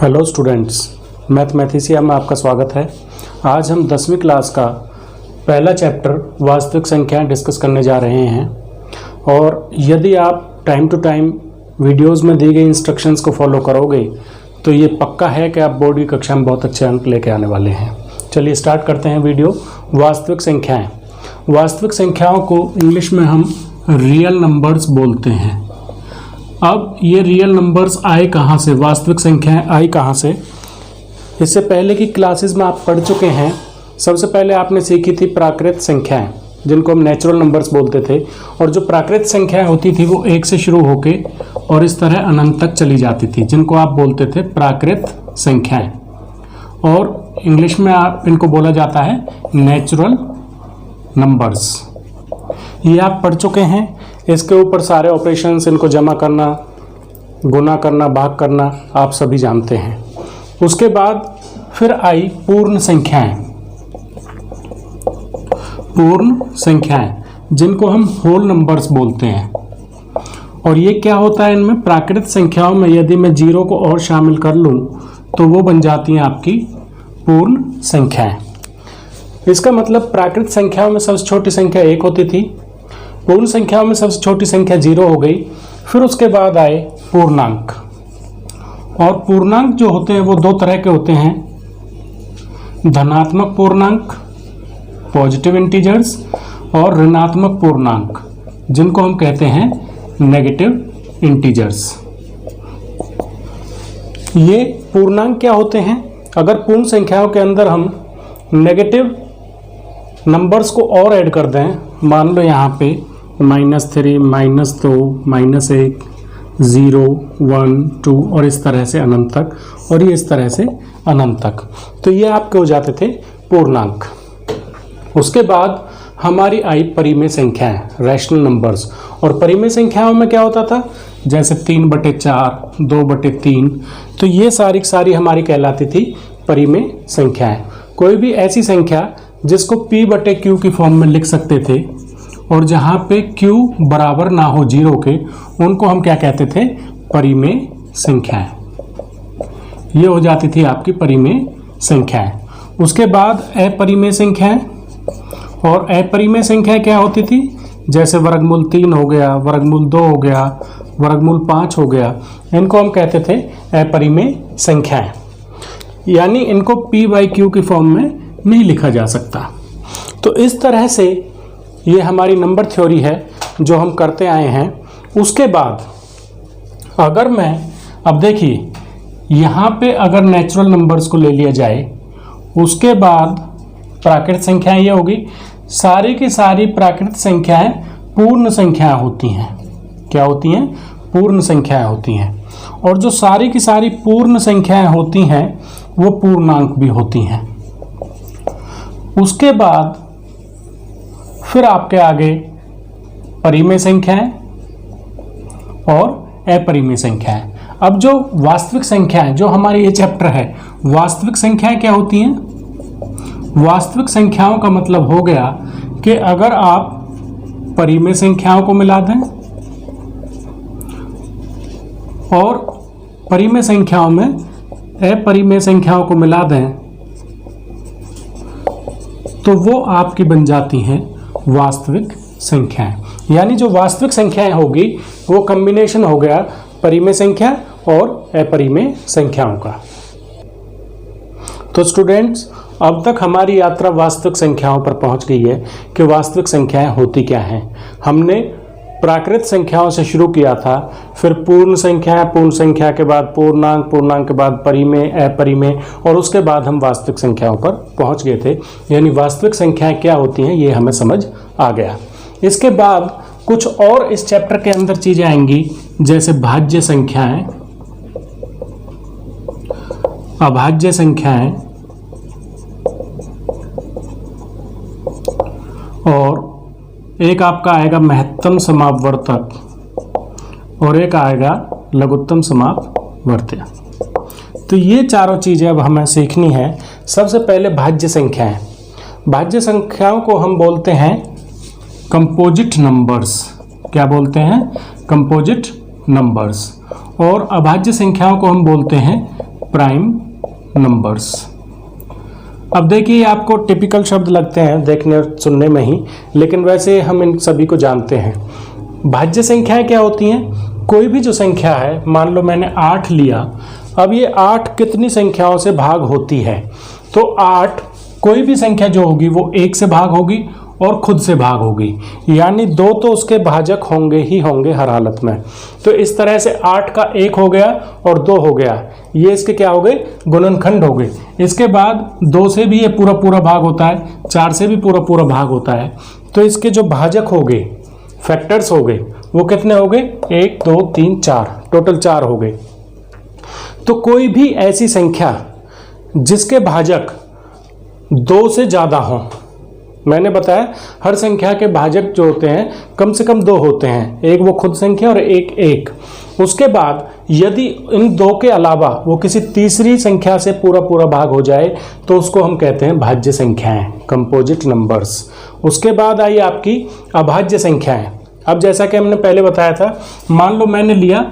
Hello students, मैथमेटिशिया में आपका स्वागत है। आज हम 10वीं क्लास का पहला चैप्टर वास्तविक संख्याएं डिस्कस करने जा रहे हैं। और यदि आप टाइम टू टाइम वीडियोस में दी गई इंस्ट्रक्शंस को फॉलो करोगे तो ये पक्का है कि आप बोर्ड की कक्षा में बहुत अच्छे अंक लेके आने वाले हैं। चलिए स्टार्ट करते हैं वीडियो। वास्तविक संख्याएँ। वास्तविक संख्याओं को इंग्लिश में हम रियल नंबर्स बोलते हैं। अब ये रियल नंबर्स आए कहाँ से, वास्तविक संख्याएं आई कहाँ से? इससे पहले की क्लासेस में आप पढ़ चुके हैं। सबसे पहले आपने सीखी थी प्राकृत संख्याएं, जिनको हम नेचुरल नंबर्स बोलते थे। और जो प्राकृत संख्याएं होती थी वो 1 से शुरू होके और इस तरह अनंत तक चली जाती थी, जिनको आप बोलते थे प्राकृत संख्याएं। और इंग्लिश में आप इनको बोला जाता है नेचुरल नंबर्स। ये आप पढ़ चुके हैं। इसके ऊपर सारे ऑपरेशंस, इनको जमा करना, गुना करना, भाग करना आप सभी जानते हैं। उसके बाद फिर आई पूर्ण संख्याएं। पूर्ण संख्याएं जिनको हम होल नंबर्स बोलते हैं। और ये क्या होता है, इनमें प्राकृत संख्याओं में यदि मैं 0 को और शामिल कर लूं तो वो बन जाती हैं आपकी पूर्ण संख्याएं। इसका मतलब प्राकृत संख्याओं में सबसे छोटी संख्या 1 होती थी, पूर्ण संख्याओं में सबसे छोटी संख्या 0 हो गई। फिर उसके बाद आए पूर्णांक। और पूर्णांक जो होते हैं वो 2 तरह के होते हैं, धनात्मक पूर्णांक पॉजिटिव इंटीजर्स और ऋणात्मक पूर्णांक जिनको हम कहते हैं नेगेटिव इंटीजर्स। ये पूर्णांक क्या होते हैं? अगर पूर्ण संख्याओं के अंदर हम नेगेटिव नंबर्स को और ऐड कर दें, मान लो यहाँ पे -3, -2, -1, 0, 1, 2 और इस तरह से अनंत तक, और ये इस तरह से अनंत तक, तो ये आपके हो जाते थे पूर्णांक। उसके बाद हमारी आई परिमेय संख्याएं, रैशनल नंबर्स। और परिमेय संख्याओं में क्या होता था, जैसे 3/4, 2/3, तो ये सारी हमारी कहलाती थी परिमेय संख्याएं। कोई भी ऐसी संख्या जिसको P/Q की फॉर्म में लिख सकते थे और जहाँ पे Q बराबर ना हो 0 के, उनको हम क्या कहते थे, परिमेय संख्याएं। ये हो जाती थी आपकी परिमेय संख्याएं। उसके बाद अपरिमेय संख्याएं। और अपरिमेय संख्याएं क्या होती थी, जैसे वर्गमूल 3 हो गया, वर्गमूल 2 हो गया, वर्गमूल 5 हो गया, इनको हम कहते थे अपरिमेय संख्याएं। यानी इनको P/Q की फॉर्म में नहीं लिखा जा सकता। तो इस तरह से ये हमारी नंबर थ्योरी है जो हम करते आए हैं। उसके बाद अगर मैं, अब देखिए यहाँ पे अगर नेचुरल नंबर्स को ले लिया जाए, उसके बाद प्राकृत संख्याएं ये होगी। सारी की सारी प्राकृत संख्याएं पूर्ण संख्याएं होती हैं। क्या होती हैं? पूर्ण संख्याएं होती हैं। और जो सारी की सारी पूर्ण संख्याएं होती हैं वो पूर्णांक भी होती हैं। उसके बाद फिर आपके आगे परिमेय संख्याएं और अपरिमेय संख्याएं। अब जो वास्तविक संख्याएं, जो हमारे ये चैप्टर है, वास्तविक संख्याएं क्या होती हैं? वास्तविक संख्याओं का मतलब हो गया कि अगर आप परिमेय संख्याओं को मिला दें और परिमेय संख्याओं में अपरिमेय संख्याओं को मिला दें तो वो आपकी बन जाती हैं वास्तविक संख्याएं। यानी जो वास्तविक संख्याएं होगी वो कॉम्बिनेशन हो गया परिमेय संख्या और अपरिमेय संख्याओं का। तो स्टूडेंट्स, अब तक हमारी यात्रा वास्तविक संख्याओं पर पहुंच गई है कि वास्तविक संख्याएं होती क्या हैं। हमने प्राकृत संख्याओं से शुरू किया था, फिर पूर्ण संख्या, पूर्ण संख्या के बाद पूर्णांक, पूर्णांक के बाद परिमेय, अपरिमेय, और उसके बाद हम वास्तविक संख्याओं पर पहुंच गए थे। यानी वास्तविक संख्याएं क्या होती हैं ये हमें समझ आ गया। इसके बाद कुछ और इस चैप्टर के अंदर चीजें आएंगी, जैसे भाज्य संख्याएं, अभाज्य संख्याएं और एक आपका आएगा महत्तम समापवर्तक और एक आएगा लघुत्तम समापवर्त्य। तो ये चारों चीज़ें अब हमें सीखनी है। सबसे पहले भाज्य संख्याएं। भाज्य संख्याओं को हम बोलते हैं कंपोजिट नंबर्स। क्या बोलते हैं? Composite numbers. और अभाज्य संख्याओं को हम बोलते हैं प्राइम नंबर्स। अब देखिए आपको टिपिकल शब्द लगते हैं देखने सुनने में ही, लेकिन वैसे हम इन सभी को जानते हैं। भाज्य संख्याएं क्या होती हैं? कोई भी जो संख्या है, मान लो मैंने 8 लिया, अब ये 8 कितनी संख्याओं से भाग होती है? तो 8 कोई भी संख्या जो होगी वो 1 से भाग होगी और खुद से भाग होगी, यानी 2 तो उसके भाजक होंगे ही होंगे हर हालत में। तो इस तरह से 8 का 1 हो गया और 2 हो गया, ये इसके क्या हो गए? गुणनखंड हो गए। इसके बाद 2 से भी ये पूरा पूरा भाग होता है, 4 से भी पूरा पूरा भाग होता है। तो इसके जो भाजक हो गए, फैक्टर्स हो गए, वो कितने हो गए? 1 2 3 4, टोटल 4 हो गए। तो कोई भी ऐसी संख्या जिसके भाजक 2 से ज़्यादा हों, मैंने बताया हर संख्या के भाजक जो होते हैं कम से कम 2 होते हैं, एक वो खुद संख्या और एक। उसके बाद यदि इन 2 के अलावा वो किसी तीसरी संख्या से पूरा पूरा भाग हो जाए तो उसको हम कहते हैं भाज्य संख्याएं, कंपोजिट नंबर्स। उसके बाद आई आपकी अभाज्य संख्याएं। अब जैसा कि हमने पहले बताया था, मान लो मैंने लिया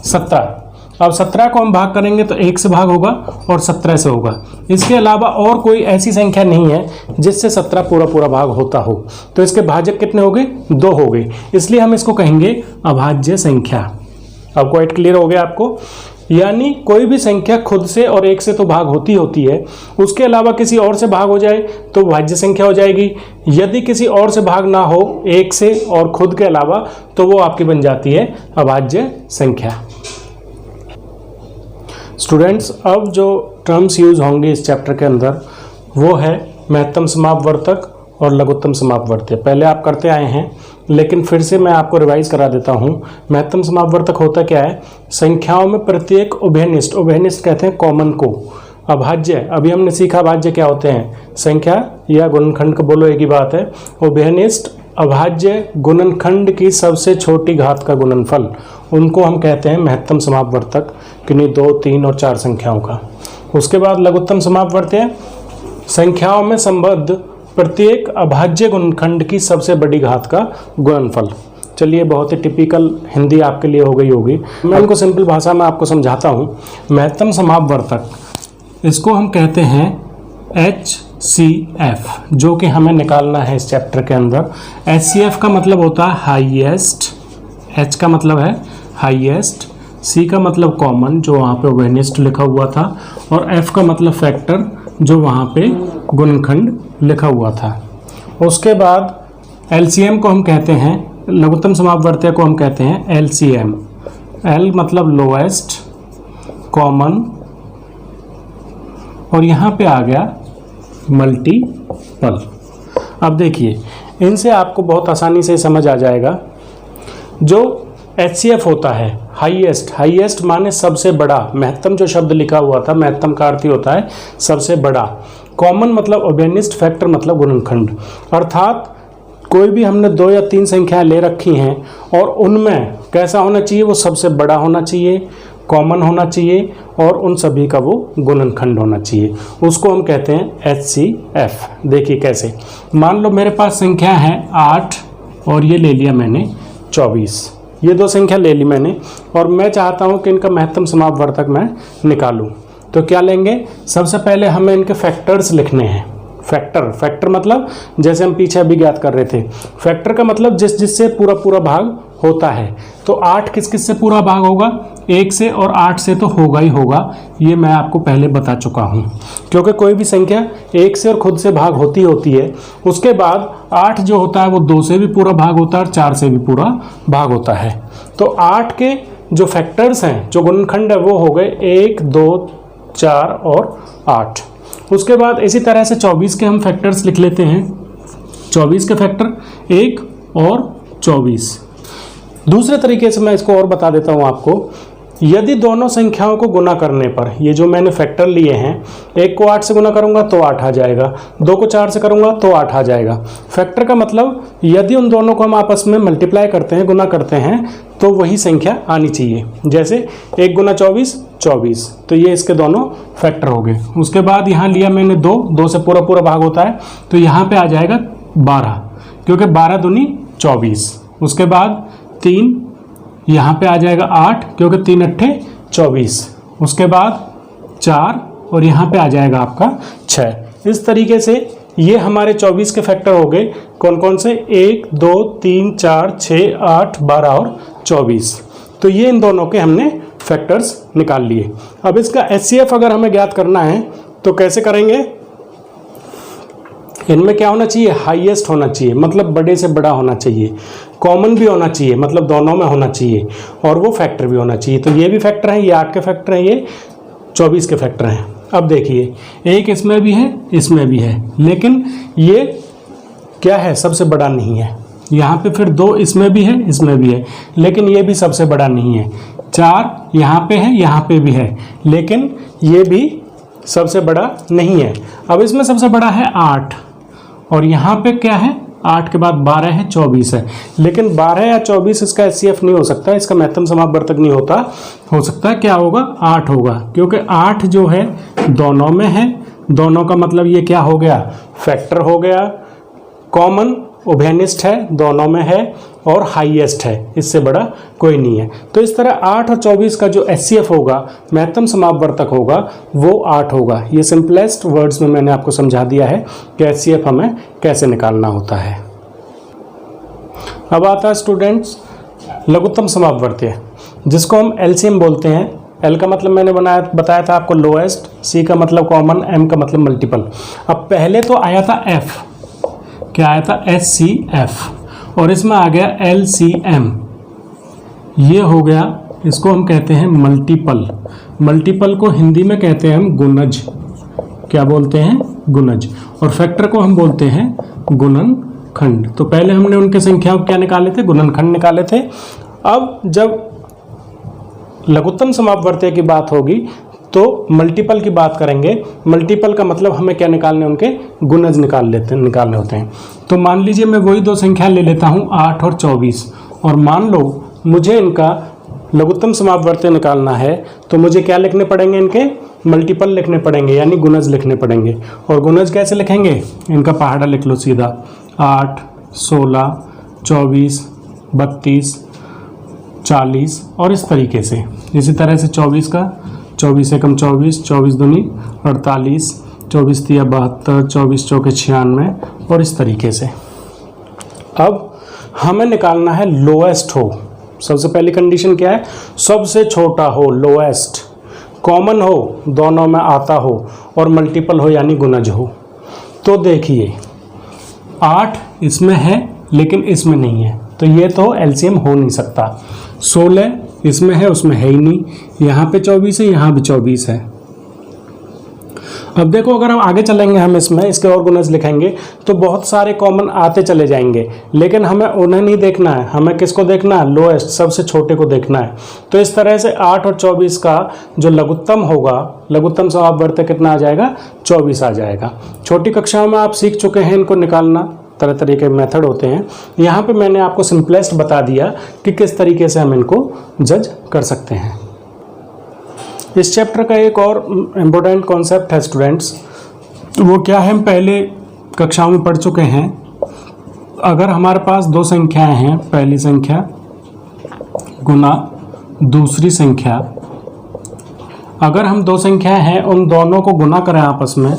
17, अब 17 को हम भाग करेंगे तो 1 से भाग होगा और 17 से होगा। इसके अलावा और कोई ऐसी संख्या नहीं है जिससे 17 पूरा पूरा भाग होता हो। तो इसके भाजक कितने हो गए? 2 हो गए, इसलिए हम इसको कहेंगे अभाज्य संख्या। अब क्वाइट क्लियर हो गया आपको? यानी कोई भी संख्या खुद से और 1 से तो भाग होती है, उसके अलावा किसी और से भाग हो जाए तो भाज्य संख्या हो जाएगी। यदि किसी और से भाग ना हो 1 से और खुद के अलावा, तो वो आपकी बन जाती है अभाज्य संख्या। स्टूडेंट्स, अब जो टर्म्स यूज होंगे इस चैप्टर के अंदर वो है महत्तम समापवर्तक और लघुत्तम समापवर्त्य। पहले आप करते आए हैं, लेकिन फिर से मैं आपको रिवाइज करा देता हूँ। महत्तम समापवर्तक होता क्या है? संख्याओं में प्रत्येक उभयनिष्ठ, उभयनिष्ठ कहते हैं कॉमन को। अभाज्य, अभी हमने सीखा अभाज्य क्या होते हैं, संख्या या गुणनखंड को बोलो एक ही बात है। उभयनिष्ठ अभाज्य गुणनखंड की सबसे छोटी घात का गुणनफल, उनको हम कहते हैं महत्तम समापवर्तक, किन्हीं 2 3 और 4 संख्याओं का। उसके बाद लघुत्तम समापवर्त्य, संख्याओं में संबद्ध प्रत्येक अभाज्य गुणनखंड की सबसे बड़ी घात का गुणनफल। चलिए, बहुत ही टिपिकल हिंदी आपके लिए हो गई होगी, मैं इनको सिंपल भाषा में आपको समझाता हूँ। महत्तम समापवर्तक, इसको हम कहते हैं HCF, जो कि हमें निकालना है इस चैप्टर के अंदर। HCF का मतलब होता है हाईएस्ट, H का मतलब है हाईएस्ट, C का मतलब कॉमन, जो वहाँ पे उभयनिष्ठ लिखा हुआ था, और F का मतलब फैक्टर, जो वहाँ पे गुणनखंड लिखा हुआ था। उसके बाद LCM को हम कहते हैं, लघुत्तम समापवर्त्य को हम कहते हैं LCM। L मतलब लोएस्ट, कॉमन, और यहाँ पे आ गया मल्टीपल। अब देखिए, इनसे आपको बहुत आसानी से समझ आ जाएगा। जो HCF होता है हाईएस्ट, हाईएस्ट माने सबसे बड़ा, महत्तम जो शब्द लिखा हुआ था, महत्तम का अर्थ होता है सबसे बड़ा। कॉमन मतलब उभयनिष्ठ, फैक्टर मतलब गुणनखंड। अर्थात कोई भी हमने 2 या 3 संख्याएं ले रखी हैं और उनमें कैसा होना चाहिए? वो सबसे बड़ा होना चाहिए, कॉमन होना चाहिए, और उन सभी का वो गुणनखंड होना चाहिए। उसको हम कहते हैं HCF। देखिए कैसे, मान लो मेरे पास संख्या है 8 और ये ले लिया मैंने 24, ये 2 संख्या ले ली मैंने, और मैं चाहता हूँ कि इनका महत्तम समापवर्तक मैं निकालूं। तो क्या लेंगे? सबसे पहले हमें इनके फैक्टर्स लिखने हैं। फैक्टर मतलब जैसे हम पीछे अभी ज्ञात कर रहे थे, फैक्टर का मतलब जिससे पूरा पूरा भाग होता है। तो 8 किस किस से पूरा भाग होगा? 1 से, और 8 से तो होगा ही होगा, ये मैं आपको पहले बता चुका हूँ। क्योंकि कोई भी संख्या 1 से और खुद से भाग होती है। उसके बाद 8 जो होता है वो 2 से भी पूरा भाग होता है और 4 से भी पूरा भाग होता है। तो 8 के जो फैक्टर्स हैं, जो गुणनखंड है, वो हो गए 1 2 4 और 8। उसके बाद इसी तरह से 24 के हम फैक्टर्स लिख लेते हैं। 24 के फैक्टर 1 और 24। दूसरे तरीके से मैं इसको और बता देता हूँ आपको। यदि दोनों संख्याओं को गुना करने पर, ये जो मैंने फैक्टर लिए हैं, 1 को 8 से गुना करूंगा तो 8 आ जाएगा, 2 को 4 से करूंगा तो 8 आ जाएगा। फैक्टर का मतलब यदि उन दोनों को हम आपस में मल्टीप्लाई करते हैं, गुना करते हैं, तो वही संख्या आनी चाहिए। जैसे 1 गुना 24 24, तो ये इसके दोनों फैक्टर हो गए। उसके बाद यहाँ लिया मैंने 2 से पूरा पूरा भाग होता है, तो यहाँ पे आ जाएगा 12, क्योंकि 12 दूनी 24। उसके बाद 3, यहाँ पे आ जाएगा 8, क्योंकि 3 अट्ठे 24। उसके बाद 4 और यहाँ पे आ जाएगा आपका 6। इस तरीके से ये हमारे 24 के फैक्टर हो गए। कौन कौन से? 1 2 3 4 6 8 12 और 24। तो ये इन दोनों के हमने फैक्टर्स निकाल लिए। अब इसका HCF अगर हमें ज्ञात करना है तो कैसे करेंगे? इनमें क्या होना चाहिए? हाईएस्ट होना चाहिए, मतलब बड़े से बड़ा होना चाहिए। कॉमन भी होना चाहिए, मतलब दोनों में होना चाहिए, और वो फैक्टर भी होना चाहिए। तो ये भी फैक्टर है, ये 8 के फैक्टर हैं, ये 24 के फैक्टर हैं। अब देखिए, एक इसमें भी है, इसमें भी है, लेकिन ये क्या है? सबसे बड़ा नहीं है। यहाँ पे फिर 2 इसमें भी है, इसमें भी है, लेकिन ये भी सबसे बड़ा नहीं है। 4 यहाँ पे है, यहाँ पे भी है, लेकिन ये भी सबसे बड़ा नहीं है। अब इसमें सबसे बड़ा है 8, और यहाँ पे क्या है? 8 के बाद 12 है, 24 है, लेकिन 12 या 24 इसका HCF नहीं हो सकता, इसका महत्तम समापवर्तक नहीं होता। हो सकता है क्या होगा? 8 होगा, क्योंकि 8 जो है दोनों में है। दोनों का मतलब ये क्या हो गया? फैक्टर हो गया। कॉमन उभयनिष्ठ है, दोनों में है, और हाईएस्ट है, इससे बड़ा कोई नहीं है। तो इस तरह 8 और 24 का जो HCF होगा, महत्तम समापवर्तक होगा, वो 8 होगा। ये सिंपलेस्ट वर्ड्स में मैंने आपको समझा दिया है कि HCF हमें कैसे निकालना होता है। अब आता है स्टूडेंट्स लघुत्तम समापवर्तीय, जिसको हम LCM बोलते हैं। L का मतलब मैंने बताया था आपको लोएस्ट, C का मतलब कॉमन, M का मतलब मल्टीपल। अब पहले तो आया था F, क्या आया था? HCF, और इसमें आ गया LCM। ये हो गया, इसको हम कहते हैं मल्टीपल। मल्टीपल को हिंदी में कहते हैं हम गुणज। क्या बोलते हैं? गुणज। और फैक्टर को हम बोलते हैं गुणनखंड। तो पहले हमने उनके संख्याओं क्या निकाले थे? गुणनखंड निकाले थे। अब जब लघुत्तम समापवर्तीय की बात होगी तो मल्टीपल की बात करेंगे। मल्टीपल का मतलब हमें क्या निकालने? उनके गुणज निकालने होते हैं। तो मान लीजिए मैं वही दो संख्या ले लेता हूँ 8 और 24, और मान लो मुझे इनका लघुत्तम समापवर्तीय निकालना है, तो मुझे क्या लिखने पड़ेंगे? इनके मल्टीपल लिखने पड़ेंगे, यानी गुणज लिखने पड़ेंगे। और गुणज कैसे लिखेंगे? इनका पहाड़ा लिख लो सीधा, 8 16 24 32 40, और इस तरीके से। इसी तरह से 24 का 24 एकम 24, 24 दूनी 48, 24 तिया 72, 24 चौके 96, और इस तरीके से। अब हमें निकालना है लोएस्ट हो। सबसे पहली कंडीशन क्या है? सबसे छोटा हो, लोएस्ट। कॉमन हो, दोनों में आता हो, और मल्टीपल हो यानी गुणज हो। तो देखिए 8 इसमें है लेकिन इसमें नहीं है, तो ये तो LCM हो नहीं सकता। 16 इसमें है, उसमें है ही नहीं। यहाँ पे 24 है, यहाँ भी 24 है। अब देखो, अगर हम आगे चलेंगे, हम इसमें इसके और गुणज लिखेंगे तो बहुत सारे कॉमन आते चले जाएंगे, लेकिन हमें उन्हें नहीं देखना है। हमें किसको देखना है? लोएस्ट, सबसे छोटे को देखना है। तो इस तरह से 8 और 24 का जो लघुत्तम होगा, लघुत्तम समापवर्तीय कितना आ जाएगा? 24 आ जाएगा। छोटी कक्षाओं में आप सीख चुके हैं इनको निकालना, तरह तरह के मेथड होते हैं। यहाँ पे मैंने आपको सिंपलेस्ट बता दिया कि किस तरीके से हम इनको जज कर सकते हैं। इस चैप्टर का एक और इम्पोर्टेंट कॉन्सेप्ट है स्टूडेंट्स, वो क्या है? हम पहले कक्षाओं में पढ़ चुके हैं। अगर हमारे पास दो संख्याएं हैं, पहली संख्या गुना दूसरी संख्या, अगर हम दो संख्याएं हैं उन दोनों को गुना करें आपस में,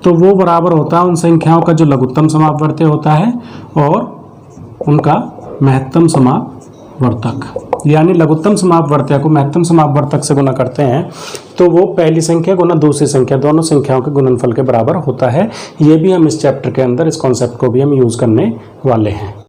तो वो बराबर होता है उन संख्याओं का जो लघुत्तम समापवर्तीय होता है और उनका महत्तम समापवर्तक। यानी लघुत्तम समापवर्तीय को महत्तम समापवर्तक से गुना करते हैं तो वो पहली संख्या गुना दूसरी संख्या, दोनों संख्याओं के गुणनफल के बराबर होता है। ये भी हम इस चैप्टर के अंदर, इस कॉन्सेप्ट को भी हम यूज़ करने वाले हैं।